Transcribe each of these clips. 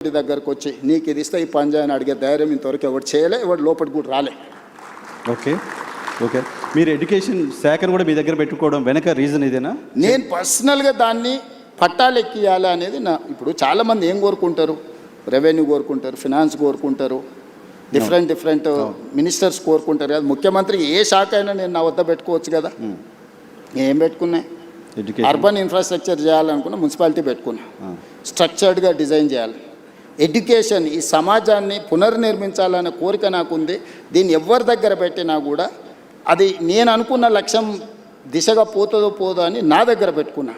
రెడ్డి దగ్గరకు వచ్చి నీకు ఇది ఇస్తే ఈ పని అని అడిగే ధైర్యం ఇంతవరకు ఎవరు చేయలే, ఎవరు లోపలికి కూడా రాలే. ఓకే ఓకే, మీరు ఎడ్యుకేషన్ శాఖను కూడా మీ దగ్గర పెట్టుకోవడం వెనక రీజన్ ఇదేనా? నేను పర్సనల్గా దాన్ని పట్టాలు ఎక్కియాలి అనేది నా. ఇప్పుడు చాలామంది ఏం కోరుకుంటారు, రెవెన్యూ కోరుకుంటారు, ఫినాన్స్ కోరుకుంటారు, డిఫరెంట్ మినిస్టర్స్ కోరుకుంటారు కదా. ముఖ్యమంత్రి ఏ శాఖ అయినా నేను నా వద్ద పెట్టుకోవచ్చు కదా. ఏం పెట్టుకున్నా, అర్బన్ ఇన్ఫ్రాస్ట్రక్చర్ చేయాలనుకున్నా, మున్సిపాలిటీ పెట్టుకున్నా, స్ట్రక్చర్డ్గా డిజైన్ చేయాలి. ఎడ్యుకేషన్, ఈ సమాజాన్ని పునర్నిర్మించాలనే కోరిక నాకుంది. దీన్ని ఎవరి దగ్గర పెట్టినా కూడా అది నేను అనుకున్న లక్ష్యం దిశగా పోతుందో పోదో అని నా దగ్గర పెట్టుకున్నా.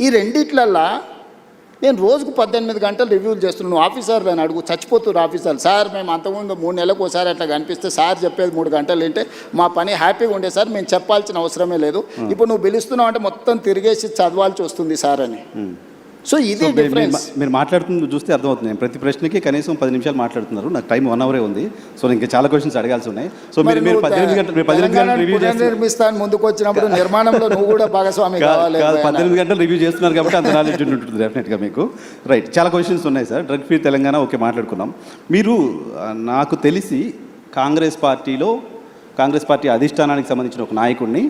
ఈ రెండిట్లల్లా నేను రోజుకు 18 గంటలు రివ్యూలు చేస్తున్నాను. నువ్వు ఆఫీసర్లు అని అడుగు, చచ్చిపోతున్నారు ఆఫీసర్లు. సార్ మేము అంతకుముందు 3 నెలలకు ఒకసారి అట్లా కనిపిస్తే సార్ చెప్పేది 3 గంటలు వింటే మా పని హ్యాపీగా ఉండే సార్, మేము చెప్పాల్సిన అవసరమే లేదు. ఇప్పుడు నువ్వు పిలుస్తున్నావు అంటే మొత్తం తిరిగేసి చదవాల్సి వస్తుంది సార్ అని. సో ఇది డిఫరెన్స్. మీరు మాట్లాడుతుంది చూస్తే అర్థమవుతుంది. ప్రతి ప్రశ్నకి కనీసం 10 నిమిషాలు మాట్లాడుతున్నారు. నాకు టైం 1 అవరే ఉంది. సో ఇంకా చాలా క్వశ్చన్స్ అడగాల్సి ఉన్నాయి. సో మీరు 18 గంటలు రివ్యూ నిర్మిస్తాను ముందుకు వచ్చినప్పుడు నిర్మాణంలో నువ్వు కూడా భాగస్వామి కావాలి. 18 గంటలు రివ్యూ చేస్తున్నారు కాబట్టి అంత నాలెడ్జ్ ఉంటుంది డెఫినెట్గా మీకు. రైట్, చాలా క్వశ్చన్స్ ఉన్నాయి sir. Drug free Telangana okay మాట్లాడుకున్నాం. మీరు నాకు తెలిసి కాంగ్రెస్ పార్టీ అధిష్టానానికి సంబంధించిన ఒక నాయకుడిని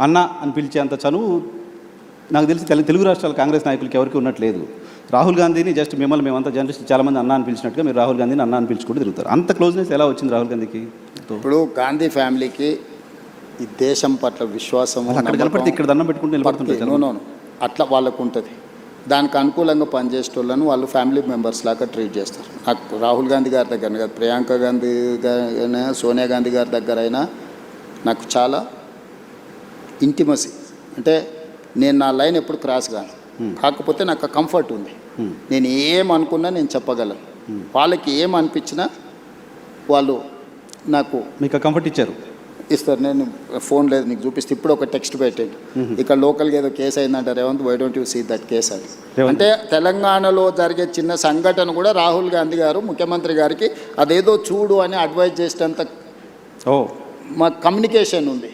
అన్న అని పిలిచేంత చనువు నాకు తెలిసి తెలుగు రాష్ట్రాల కాంగ్రెస్ నాయకులకి ఎవరికి ఉన్నట్లేదు. రాహుల్ గాంధీని జస్ట్ మిమ్మల్ని మేమంతా జర్నలిస్ట్ చాలామంది అన్న అని పిలిచినట్టుగా మీరు రాహుల్ గాంధీని అన్న అని పిలుచుకుంటూ తిరుగుతారు. అంత క్లోజ్నెస్ ఎలా వచ్చింది రాహుల్ గాంధీకి? ఇప్పుడు గాంధీ ఫ్యామిలీకి ఈ దేశం పట్ల విశ్వాసం అక్కడ కనపడితే ఇక్కడ దండం పెట్టుకుంటూ నిలబడుతుంటారు. అట్లా వాళ్ళకు ఉంటుంది. దానికి అనుకూలంగా పనిచేసేటోళ్ళను వాళ్ళు ఫ్యామిలీ మెంబర్స్ లాగా ట్రీట్ చేస్తారు. నాకు రాహుల్ గాంధీ గారి దగ్గర కాదు, ప్రియాంక గాంధీ గారైనా, సోనియా గాంధీ గారి దగ్గర అయినా నాకు చాలా ఇంటిమసీ. అంటే నేను నా లైన్ ఎప్పుడు క్రాస్ కాను, కాకపోతే నాకు కంఫర్ట్ ఉంది. నేను ఏమనుకున్నా నేను చెప్పగలను. వాళ్ళకి ఏమనిపించినా వాళ్ళు నాకు మీకు కంఫర్ట్ ఇస్తారు. నేను ఫోన్ లేదు నీకు చూపిస్తే ఇప్పుడు ఒక టెక్స్ట్ పెట్టండి, ఇక్కడ లోకల్గా ఏదో కేసు అయిందంటే Revanth why don't you see that case అని. అంటే తెలంగాణలో జరిగే చిన్న సంఘటన కూడా రాహుల్ గాంధీ గారు ముఖ్యమంత్రి గారికి అదేదో చూడు అని అడ్వైజ్ చేసేంత మా కమ్యూనికేషన్ ఉంది.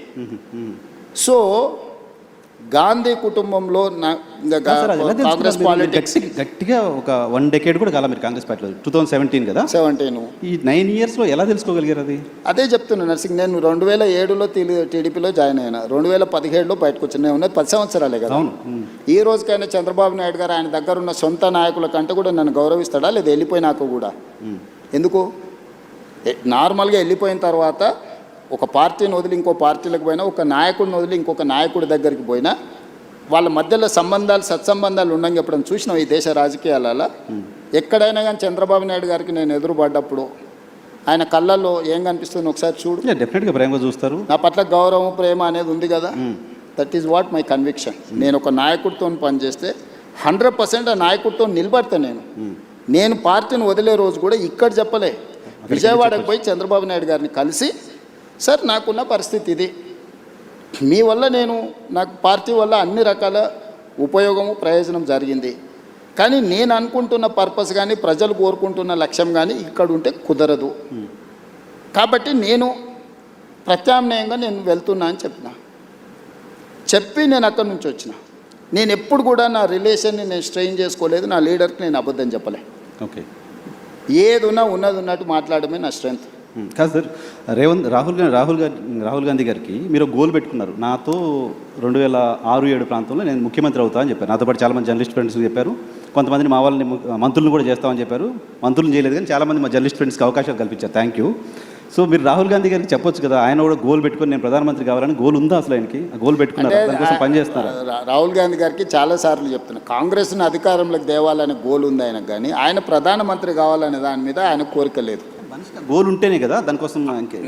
సో గాంధీ కుటుంబంలో కాంగ్రెస్ పాలిటిక్స్ గట్టిగా ఒక 1 decade కూడా కాలం మీరు కాంగ్రెస్ పార్టీలో 2017 కదా. 17 ఈ 9 yearsలో ఎలా తెలుసుకోగలిగారు? అది అదే చెప్తున్నా నర్సింగ్. నేను 2007లో టీడీపీలో జాయిన్ అయినా, 2017లో బయటకు వచ్చాను. నేను ఉన్నది 10 సంవత్సరాలే కదా. ఈ రోజుకైనా చంద్రబాబు నాయుడు గారు ఆయన దగ్గర ఉన్న సొంత నాయకుల కంటే కూడా నన్ను గౌరవిస్తాడా లేదా? వెళ్ళిపోయినాక కూడా ఎందుకు? నార్మల్గా వెళ్ళిపోయిన తర్వాత ఒక పార్టీని వదిలి ఇంకో పార్టీలకు పోయినా, ఒక నాయకుడిని వదిలి ఇంకొక నాయకుడి దగ్గరికి పోయినా వాళ్ళ మధ్యలో సత్సంబంధాలు ఉండగా ఎప్పుడైనా చూసినాం ఈ దేశ రాజకీయాలలో? ఎక్కడైనా కానీ చంద్రబాబు నాయుడు గారికి నేను ఎదురుపడ్డప్పుడు ఆయన కళ్ళల్లో ఏం కనిపిస్తుంది ఒకసారి చూడు. డెఫినెట్గా ప్రేమగా చూస్తారు. నా పట్ల గౌరవం, ప్రేమ అనేది ఉంది కదా. That is what my conviction. నేను ఒక నాయకుడితో పనిచేస్తే 100% ఆ నాయకుడితో నిలబడతాను. నేను పార్టీని వదిలే రోజు కూడా ఇక్కడ చెప్పలే, విజయవాడకు పోయి చంద్రబాబు నాయుడు గారిని కలిసి, సార్ నాకున్న పరిస్థితి ఇది, మీ వల్ల నాకు పార్టీ వల్ల అన్ని రకాల ఉపయోగము ప్రయోజనం జరిగింది, కానీ నేను అనుకుంటున్న పర్పస్ కానీ ప్రజలు కోరుకుంటున్న లక్ష్యం కానీ ఇక్కడ ఉంటే కుదరదు, కాబట్టి నేను ప్రత్యామ్నాయంగా నేను వెళ్తున్నా అని చెప్పి నేను అక్కడి నుంచి వచ్చిన. నేను ఎప్పుడు కూడా నా రిలేషన్ని నేను స్ట్రెయిన్ చేసుకోలేదు. నా లీడర్కి నేను అబద్ధం చెప్పలే. ఓకే, ఏదున్నా ఉన్నది ఉన్నట్టు మాట్లాడమే నా స్ట్రెంగ్త్. కాదు సార్, రాహుల్ గాంధీ గారికి మీరు గోల్ పెట్టుకున్నారు. నాతో 2006-7 ప్రాంతంలో నేను ముఖ్యమంత్రి అవుతా అని చెప్పారు. నాతో పాటు చాలామంది జర్నలిస్ట్ ఫ్రెండ్స్ చెప్పారు. కొంతమందిని మా వాళ్ళని మంత్రులను కూడా చేస్తామని చెప్పారు. మంత్రులను చేయలేదు కానీ చాలామంది మా జర్నలిస్ట్ ఫ్రెండ్స్కి అవకాశాలు కల్పించారు. Thank you. సో మీరు రాహుల్ గాంధీ గారికి చెప్పొచ్చు కదా, ఆయన కూడా గోల్ పెట్టుకొని నేను ప్రధానమంత్రి కావాలని. గోల్ ఉందా అసలు ఆయనకి? గోల్ పెట్టుకున్నారు, దానికోసం పనిచేస్తున్నారు. రాహుల్ గాంధీ గారికి చాలాసార్లు చెప్తున్నా, కాంగ్రెస్ను అధికారంలోకి తేవాలనే గోల్ ఉంది ఆయనకు, కానీ ఆయన ప్రధానమంత్రి కావాలనే దాని మీద ఆయన కోరిక లేదు. గోల్ ఉంటేనే కదా దానికోసం.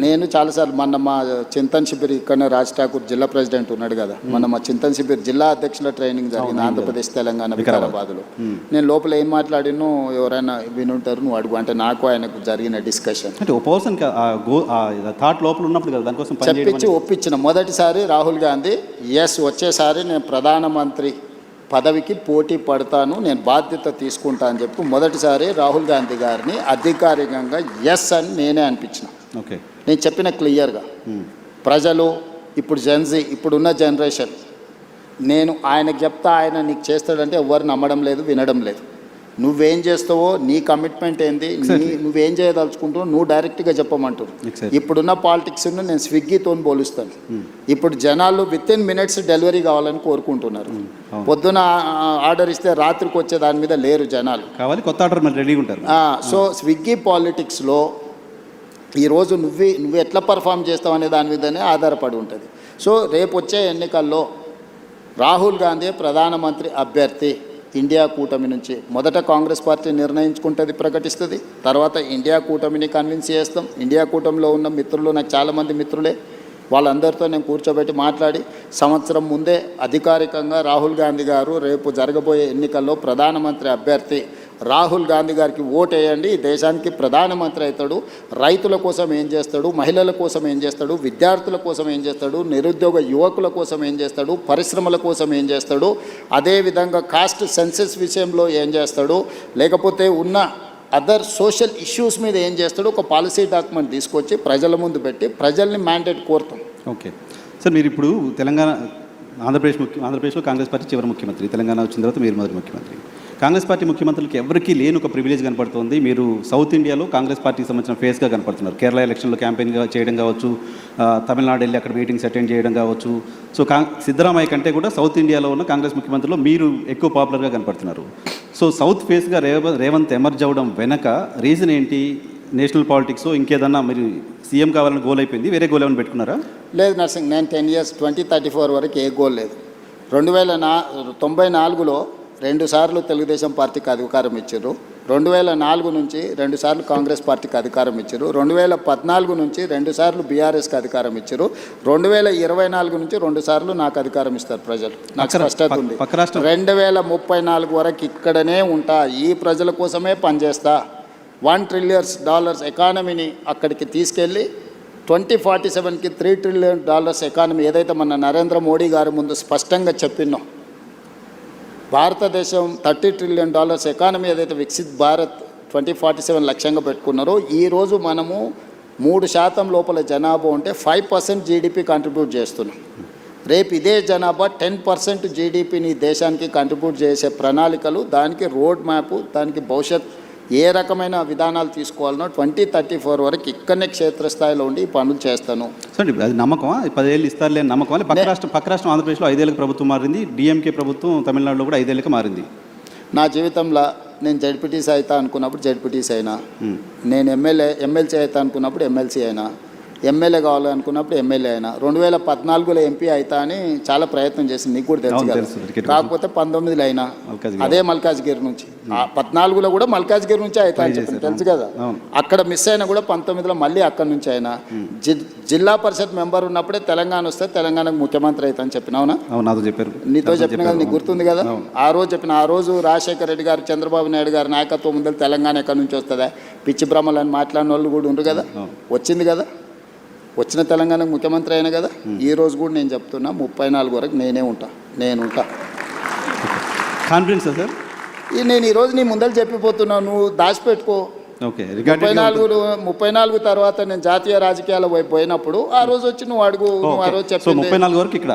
నేను చాలాసార్లు మొన్న మా చింతన్ శిబిర్ ఇక్కడనే రాజ్ ఠాకూర్ జిల్లా ప్రెసిడెంట్ ఉన్నాడు కదా, మొన్న మా చింతన్ శిబిర్ జిల్లా అధ్యక్షుల ట్రైనింగ్ జరిగింది ఆంధ్రప్రదేశ్, తెలంగాణ, వికారాబాద్లో. నేను లోపల ఏం మాట్లాడినో ఎవరైనా వినుంటారు, నువ్వు అడుగు అంటే నాకు ఆయనకు జరిగిన డిస్కషన్ అంటే ఒక పర్సన్ థాట్ లోపల ఉన్నప్పుడు కదా దానికోసం చెప్పించి ఒప్పించిన. మొదటిసారి రాహుల్ గాంధీ వచ్చేసారి నేను ప్రధానమంత్రి పదవికి పోటీ పడతాను, నేను బాధ్యత తీసుకుంటా అని చెప్పి మొదటిసారి రాహుల్ గాంధీ గారిని అధికారికంగా ఎస్ అని నేనే అనిపించిన. ఓకే, నేను చెప్పిన క్లియర్గా. ప్రజలు ఇప్పుడు ఇప్పుడున్న జనరేషన్, నేను ఆయనకు చెప్తా ఆయన నీకు చేస్తాడంటే ఎవరు నమ్మడం లేదు, వినడం లేదు. నువ్వేం చేస్తావో నీ కమిట్మెంట్ ఏంది, నువ్వేం చేయదలుచుకుంటావో నువ్వు డైరెక్ట్గా చెప్పమంటారు. ఇప్పుడున్న పాలిటిక్స్ను నేను స్విగ్గీతో పోలుస్తాను. ఇప్పుడు జనాలు విత్-ఇన్ మినిట్స్ డెలివరీ కావాలని కోరుకుంటున్నారు. పొద్దున ఆర్డర్ ఇస్తే రాత్రికి వచ్చే దాని మీద లేరు జనాలు, కావాలి కొత్త ఆర్డర్ మరి రెడీగా ఉంటారు. సో స్విగ్గీ పాలిటిక్స్లో ఈరోజు నువ్వు ఎట్లా పర్ఫామ్ చేస్తావు అనే దాని మీదనే ఆధారపడి ఉంటుంది. సో రేపు వచ్చే ఎన్నికల్లో రాహుల్ గాంధీ ప్రధానమంత్రి అభ్యర్థి ఇండియా కూటమి నుంచి. మొదట కాంగ్రెస్ పార్టీ నిర్ణయించుకుంటుంది, ప్రకటిస్తుంది. తర్వాత ఇండియా కూటమిని కన్విన్స్ చేస్తాం. ఇండియా కూటమిలో ఉన్న మిత్రులు నాకు చాలామంది మిత్రులే, వాళ్ళందరితో నేను కూర్చోబెట్టి మాట్లాడి సంవత్సరం ముందే అధికారికంగా రాహుల్ గాంధీ గారు రేపు జరగబోయే ఎన్నికల్లో ప్రధానమంత్రి అభ్యర్థి రాహుల్ గాంధీ గారికి ఓటేయండి, ఈ దేశానికి ప్రధానమంత్రి అవుతాడు, రైతుల కోసం ఏం చేస్తాడు, మహిళల కోసం ఏం చేస్తాడు, విద్యార్థుల కోసం ఏం చేస్తాడు, నిరుద్యోగ యువకుల కోసం ఏం చేస్తాడు, పరిశ్రమల కోసం ఏం చేస్తాడు, అదేవిధంగా కాస్ట్ సెన్సెస్ విషయంలో ఏం చేస్తాడు, లేకపోతే ఉన్న అదర్ సోషల్ ఇష్యూస్ మీద ఏం చేస్తాడు, ఒక పాలసీ డాక్యుమెంట్ తీసుకొచ్చి ప్రజల ముందు పెట్టి ప్రజల్ని మ్యాండేట్ కోరుతాం. ఓకే సార్, మీరు ఇప్పుడు ఆంధ్రప్రదేశ్లో కాంగ్రెస్ పార్టీ చివరి ముఖ్యమంత్రి, తెలంగాణ వచ్చిన తర్వాత మీరు మొదటి ముఖ్యమంత్రి. కాంగ్రెస్ పార్టీ ముఖ్యమంత్రులకి ఎవరికీ లేని ఒక ప్రివిలేజ్ కనపడుతుంది. మీరు సౌత్ ఇండియాలో కాంగ్రెస్ పార్టీకి సంబంధించిన ఫేస్గా కనపడుతున్నారు. కేరళ ఎలక్షన్లో క్యాంపెయిన్గా చేయడం కావచ్చు, తమిళనాడు వెళ్ళి అక్కడ మీటింగ్స్ అటెండ్ చేయడం కావచ్చు. సో సిద్ధరామయ్య కంటే కూడా సౌత్ ఇండియాలో ఉన్న కాంగ్రెస్ ముఖ్యమంత్రులు మీరు ఎక్కువ పాపులర్గా కనపడుతున్నారు. సో సౌత్ ఫేస్గా రేవంత్ ఎమర్జ్ అవ్వడం వెనక రీజన్ ఏంటి? నేషనల్ పాలిటిక్స్ ఇంకేదన్నా మీరు సీఎం కావాలని గోల్ అయిపోయింది, వేరే గోల్ ఏమైనా పెట్టుకున్నారా? లేదు నర్సింగ్, నేను 10 years 2034 వరకు ఏ గోల్ లేదు. 1994లో 2 సార్లు తెలుగుదేశం పార్టీకి అధికారం ఇచ్చారు. 2004 నుంచి 2 సార్లు కాంగ్రెస్ పార్టీకి అధికారం ఇచ్చారు. 2014 నుంచి 2 సార్లు బీఆర్ఎస్కి అధికారం ఇచ్చారు. 2024 నుంచి 2 సార్లు నాకు అధికారం ఇస్తారు ప్రజలు. నాకు స్పష్టత ఉంది. 2034 వరకు ఇక్కడనే ఉంటా, ఈ ప్రజల కోసమే పనిచేస్తా. $1 trillion ఎకానమీని అక్కడికి తీసుకెళ్ళి 2047కి $3 trillion ఎకానమీ ఏదైతే మన నరేంద్ర మోడీ గారి ముందు స్పష్టంగా చెప్పినో, భారతదేశం $30 trillion ఎకానమీ ఏదైతే వికసిత్ భారత్ 2047 లక్ష్యంగా పెట్టుకున్నారో, ఈరోజు మనము 3% లోపల జనాభా ఉంటే 5% జీడిపి కంట్రిబ్యూట్ చేస్తున్నాం. రేపు ఇదే జనాభా 10% జీడిపిని దేశానికి కంట్రిబ్యూట్ చేసే ప్రణాళికలు, దానికి రోడ్ మ్యాప్, దానికి భవిష్యత్ ఏ రకమైన విధానాలు తీసుకోవాలనో 2034 వరకు ఇక్కడనే క్షేత్రస్థాయిలో ఉండి ఈ పనులు చేస్తాను. సార్ అది నమ్మకమా? 10 ఏళ్ళు ఇస్తారు లేని నమ్మకమా? పక్క రాష్ట్రం ఆంధ్రప్రదేశ్లో 5 ఏళ్ళకి ప్రభుత్వం మారింది, డిఎంకే ప్రభుత్వం తమిళనాడులో కూడా 5 ఏళ్ళకి మారింది. నా జీవితంలో నేను జడ్పీటీసీ అవుతా అనుకున్నప్పుడు జడ్పీటీసీ అయినా, నేను ఎమ్మెల్సీ అవుతా అనుకున్నప్పుడు ఎమ్మెల్సీ అయినా, ఎమ్మెల్యే కావాలనుకున్నప్పుడు ఎమ్మెల్యే అయినా. 2014లో ఎంపీ అవుతా అని చాలా ప్రయత్నం చేసింది, నీకు కూడా తెలుసు కదా. కాకపోతే 19లో అయినా అదే మల్కాజ్గిరి నుంచి, 14లో కూడా మల్కాజ్గిరి నుంచి అవుతా అని చెప్పి తెలుసు కదా. అక్కడ మిస్ అయినా కూడా 19లో మళ్ళీ అక్కడ నుంచి అయినా. జిల్లా పరిషత్ మెంబర్ ఉన్నప్పుడే తెలంగాణ వస్తే తెలంగాణకు ముఖ్యమంత్రి అవుతా అని చెప్పిన. అవునా? నాతో చెప్పారు, నీతో చెప్పిన కదా, నీకు గుర్తుంది కదా. ఆ రోజు రాజశేఖర రెడ్డి గారు, చంద్రబాబు నాయుడు గారి నాయకత్వం ముందు తెలంగాణ ఎక్కడి నుంచి వస్తుందా, పిచ్చి బ్రహ్మలు అని మాట్లాడిన వాళ్ళు కూడా ఉండరు కదా. వచ్చింది కదా, వచ్చిన తెలంగాణకు ముఖ్యమంత్రి అయినా కదా. ఈ రోజు కూడా నేను చెప్తున్నా 34 వరకు నేను ఉంటా. Confidence sir? నేను ఈరోజు నీ ముందర చెప్పిపోతున్నావు, నువ్వు దాచిపెట్టుకో. 34 తర్వాత నేను జాతీయ రాజకీయాల వైపు పోయినప్పుడు ఆ రోజు వచ్చి నువ్వు అడుగు. ఆ రోజు చెప్పి 34 వరకు ఇక్కడ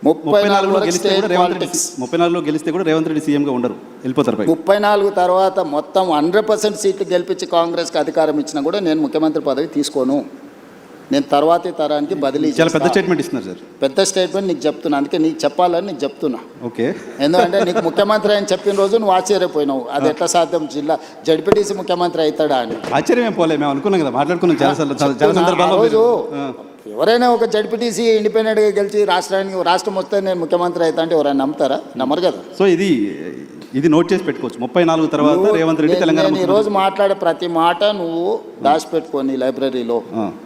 34లో గెలిస్తే కూడా రేవంత్ రెడ్డి సీఎంగా ఉండరు, వెళ్ళిపోతారు. 34 తర్వాత మొత్తం 100% సీట్లు గెలిపించి కాంగ్రెస్కి అధికారం ఇచ్చినా కూడా నేను ముఖ్యమంత్రి పదవి తీసుకోను. నేను తర్వాతి తరానికి బదిలీ. చాలా పెద్ద స్టేట్మెంట్ ఇస్తున్నారు సార్. పెద్ద స్టేట్మెంట్ నీకు చెప్తున్నా, అందుకే నీకు చెప్పాలని నీకు చెప్తున్నా. ఓకే, ఎందుకంటే నీకు ముఖ్యమంత్రి అని చెప్పిన రోజు నువ్వు ఆశ్చర్యపోయినావు, అది ఎట్లా సాధ్యం, జడ్పీటీసీ ముఖ్యమంత్రి అవుతాడా అని. ఆశ్చర్యం పోలే, మేము అనుకున్నాం కదా, మాట్లాడుకున్నాం చాలా సందర్భాల్లో. రోజు ఎవరైనా ఒక జడ్పీటీసీ ఇండిపెండెంట్గా గెలిచి రాష్ట్రం వస్తే నేను ముఖ్యమంత్రి అవుతా అంటే ఎవరైనా నమ్ముతారా? నమ్మరు కదా. సో ఇది నోట్ చేసి పెట్టుకోవచ్చు. 34 తర్వాత రేవంత్ రెడ్డి తెలంగాణ. ఈ రోజు మాట్లాడే ప్రతి మాట నువ్వు దాచిపెట్టుకో నీ లైబ్రరీలో,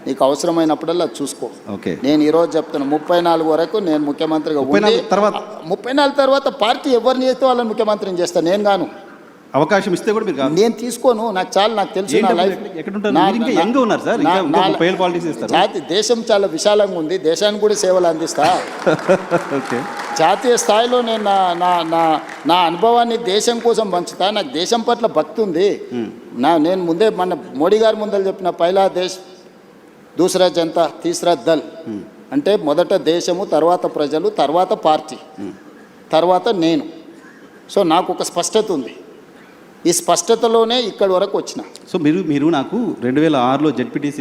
నీకు అవసరమైనప్పుడల్లా చూసుకో. నేను ఈ రోజు చెప్తున్నా 34 వరకు నేను ముఖ్యమంత్రిగా. 34 తర్వాత పార్టీ ఎవరిని చేస్తే వాళ్ళని ముఖ్యమంత్రిని చేస్తాను, నేను గాను. అవకాశం ఇస్తే కూడా మీరు నేను తీసుకోను, నాకు తెలుసు నా లైఫ్. దేశం చాలా విశాలంగా ఉంది, దేశానికి కూడా సేవలు అందిస్తా. జాతీయ స్థాయిలో నేను నా అనుభవాన్ని దేశం కోసం పంచుతా. నాకు దేశం పట్ల భక్తి ఉంది. నేను ముందే మన మోడీ గారి ముందర చెప్పిన, పైలా దేశ్ దూసరా జనతా తీసరా దల్, అంటే మొదట దేశము, తర్వాత ప్రజలు, తర్వాత పార్టీ, తర్వాత నేను. సో నాకు ఒక స్పష్టత ఉంది. ఈ స్పష్టతలోనే ఇక్కడి వరకు వచ్చిన. సో మీరు నాకు 2006లో జెడ్పీటీసీ